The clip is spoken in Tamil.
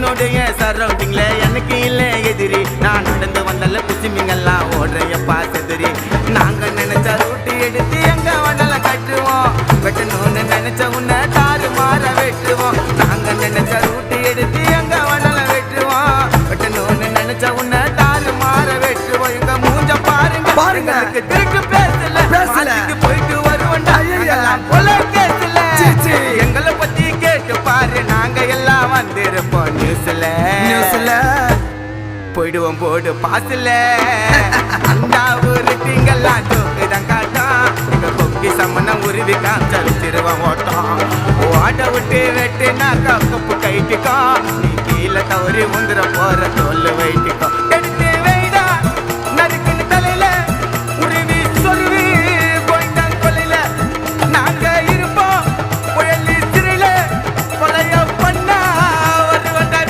என்னுடைய சரௌண்டிங்ல எனக்கு இல்ல எதிரி. நான் நடந்து வந்தால குசிமிங்கெல்லாம் ஓடுறையப்பா செதிரி. நாங்க நினைச்ச ரூட்டு எடுத்து எங்க வண்டல கட்டுவோம். வெட்டணும்னு நினைச்ச உன்னை தாறு மாற வெட்டுவோம். நாங்க நினைச்ச ரூட்டு எடுத்து எங்க வண்டல வெட்டுவோம். வெட்டணும்னு நினைச்ச உன்னை தாறு மாற வெட்டுவோம். எங்க மூஞ்ச பாருங்க பாருங்க திருட்டு பேசல போயிட்டு வருவோண்டா கொலை கேசல. எங்களை பத்தி கேட்டு பாரு நாங்க எல்லாம் வந்திருப்போம் நியூஸ்ல போயிடுவோம் போடு பாசல. அந்த ஒரு திங்கெல்லாம் தூக்குதான் காட்டும். எங்க கொக்கி சம்மனம் உருவி காமிச்சிருவோம் ஓட்டம். ஓட்ட விட்டு வெட்டுனாக்கா கொப்பு கைட்டுக்கோ. நீ கீழே தவறி முந்திர போற தோல் வைட்டுக்கோ.